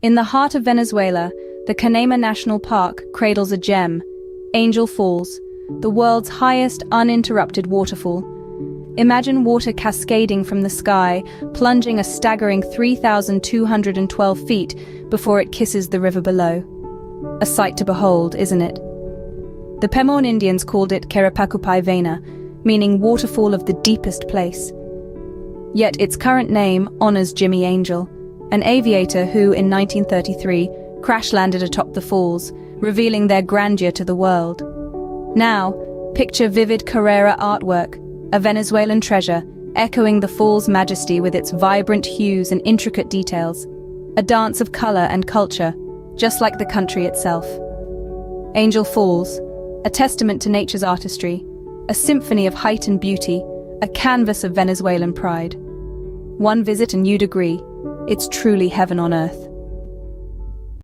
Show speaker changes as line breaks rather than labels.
In the heart of Venezuela, the Canema National Park cradles a gem, Angel Falls, the world's highest uninterrupted waterfall. Imagine water cascading from the sky, plunging a staggering 3,212 feet before it kisses the river below. A sight to behold, isn't it? The Pemon Indians called it Karapakupai Vena, meaning waterfall of the deepest place. Yet its current name honors Jimmy Angel, an aviator who, in 1933, crash-landed atop the falls, revealing their grandeur to the world. Now, picture vivid Carrera artwork, a Venezuelan treasure, echoing the fall's majesty with its vibrant hues and intricate details. A dance of color and culture, just like the country itself. Angel Falls, a testament to nature's artistry, a symphony of height and beauty, a canvas of Venezuelan pride. One visit and you'd agree, it's truly heaven on earth.